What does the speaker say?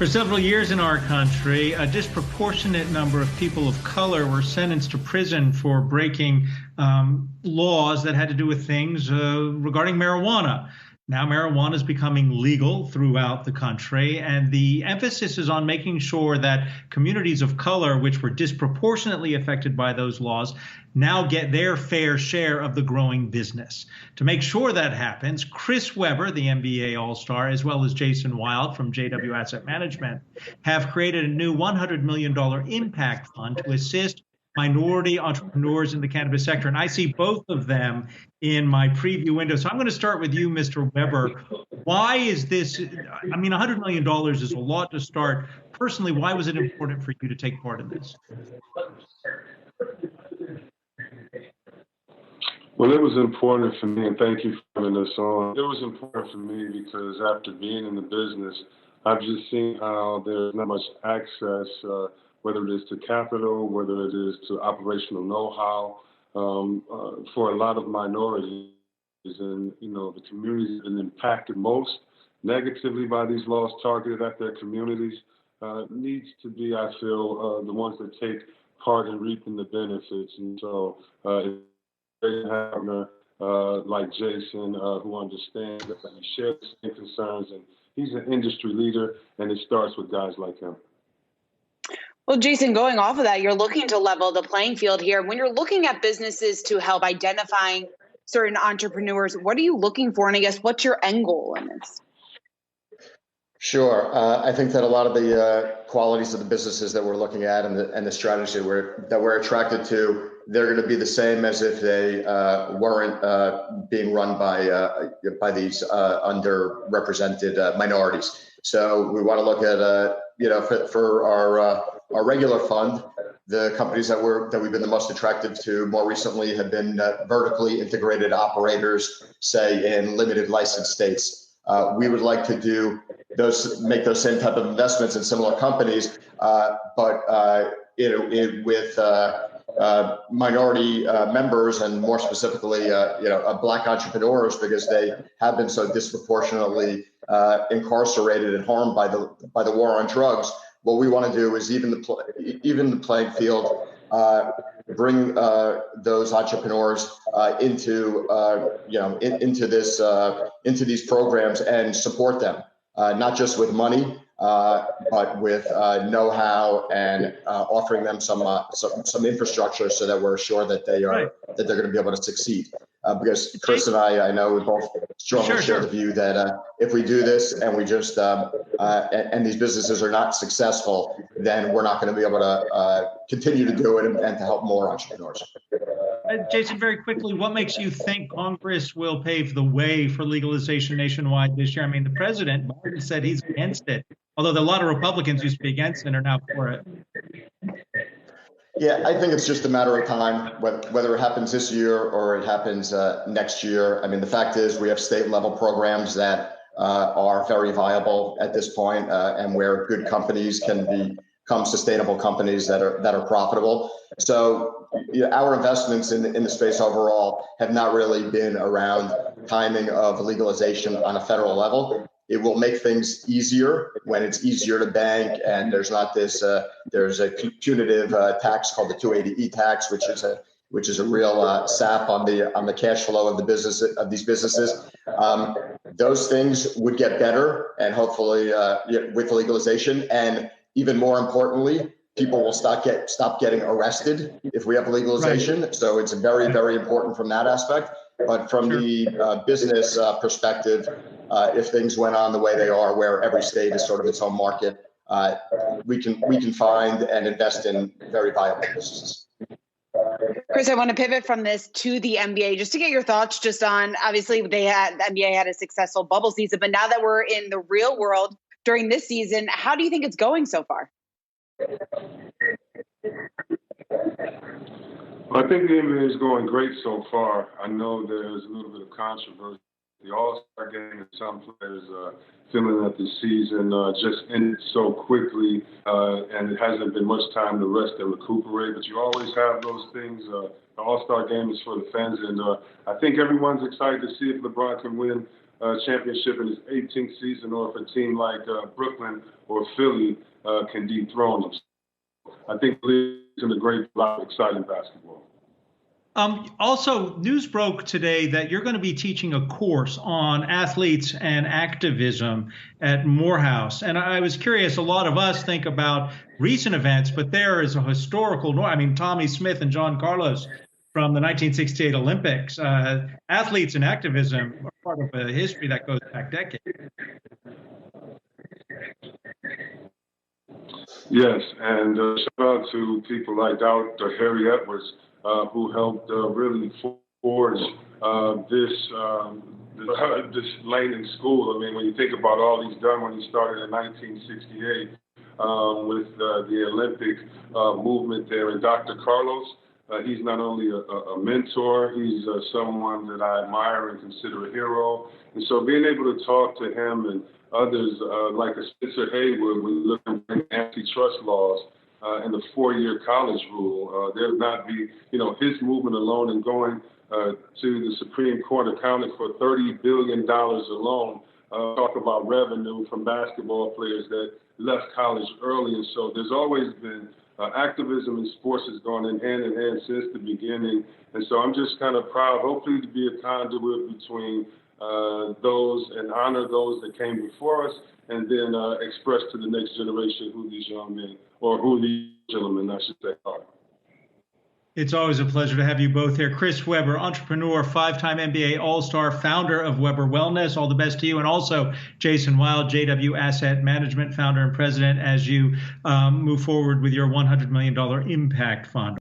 For several years in our country, a disproportionate number of people of color were sentenced to prison for breaking laws that had to do with things regarding marijuana. Now marijuana is becoming legal throughout the country, and the emphasis is on making sure that communities of color, which were disproportionately affected by those laws, now get their fair share of the growing business. To make sure that happens, Chris Webber, the NBA All-Star, as well as Jason Wild from JW Asset Management, have created a new $100 million impact fund to assist minority entrepreneurs in the cannabis sector. And I see both of them in my preview window. So I'm going to start with you, Mr. Weber. Why is this? I mean, $100 million is a lot to start. Personally, why was it important for you to take part in this? Well, it was important for me, and thank you for having us on. It was important for me because after being in the business, I've just seen how there's not much access, whether it is to capital, whether it is to operational know-how, for a lot of minorities. And, the communities that have been impacted most negatively by these laws targeted at their communities needs to be, I feel, the ones that take part in reaping the benefits. And so, a partner like Jason, who understands that he shares the same concerns, and he's an industry leader, and it starts with guys like him. Well, Jason, going off of that, you're looking to level the playing field here. When you're looking at businesses to help identifying certain entrepreneurs, what are you looking for? And I guess, what's your end goal in this? Sure. I think that a lot of the qualities of the businesses that we're looking at and the strategy that we're attracted to, they're going to be the same as if they weren't being run by these underrepresented minorities. So we want to look at for our regular fund, the companies that we've been the most attractive to more recently have been vertically integrated operators, say in limited license states. We would like to make those same type of investments in similar companies, but with minority members, and more specifically, Black entrepreneurs, because they have been so disproportionately incarcerated and harmed by the war on drugs. What we want to do is even the playing field, bring those entrepreneurs into these programs and support them, not just with money, but with know-how and offering them some infrastructure so that we're sure that they're going to be able to succeed. Because Chris and I know we both strongly share the view that if we do this and we just and these businesses are not successful, then we're not going to be able to continue to do it and to help more entrepreneurs. Jason, very quickly, what makes you think Congress will pave the way for legalization nationwide this year? I mean, the president, Biden, said he's against it, although a lot of Republicans who speak against it are now for it. Yeah, I think it's just a matter of time, whether it happens this year or it happens next year. I mean, the fact is we have state level programs that are very viable at this point, and where good companies can become sustainable companies that are profitable. So our investments in the space overall have not really been around timing of legalization on a federal level. It will make things easier when it's easier to bank, and there's not this. There's a punitive tax called the 280E tax, which is a real sap on the cash flow of these businesses. Those things would get better, and hopefully with legalization, and even more importantly, people will stop getting arrested if we have legalization. Right. So it's very, very important from that aspect. But from the business perspective, if things went on the way they are, where every state is sort of its own market, we can find and invest in very viable businesses. Chris, I want to pivot from this to the NBA just to get your thoughts just on, obviously the NBA had a successful bubble season, but now that we're in the real world during this season, how do you think it's going so far? I think the NBA is going great so far. I know there's a little bit of controversy. The All-Star game, and some players feeling that the season just ended so quickly, and it hasn't been much time to rest and recuperate. But you always have those things. The All-Star game is for the fans, and I think everyone's excited to see if LeBron can win championship in his 18th season, or if a team like Brooklyn or Philly can dethrone them. I think the league's in a great lot of exciting basketball. Also, news broke today that you're going to be teaching a course on athletes and activism at Morehouse. And I was curious, a lot of us think about recent events, but there is a historical, I mean, Tommy Smith and John Carlos from the 1968 Olympics. Athletes and activism are part of a history that goes back decades. Yes, and shout out to people like Dr. Harry Edwards, who helped really forge this lane in school. I mean, when you think about all he's done when he started in 1968 with the Olympic movement there, and Dr. Carlos, he's not only a mentor, he's someone that I admire and consider a hero. And so being able to talk to him and others like a Spencer Haywood, when you look at antitrust laws and the 4-year college rule, there would not be, his movement alone and going to the Supreme Court accounted for $30 billion alone. Talk about revenue from basketball players that left college early. And so there's always been activism in sports has gone in hand since the beginning. And so I'm just kind of proud, hopefully, to be a conduit between those and honor those that came before us, and then express to the next generation who these young men, or who these gentlemen, I should say, are. It's always a pleasure to have you both here. Chris Webber, entrepreneur, 5-time NBA All-Star, founder of Webber Wellness. All the best to you. And also Jason Wild, JW Asset Management, founder and president, as you move forward with your $100 million impact fund.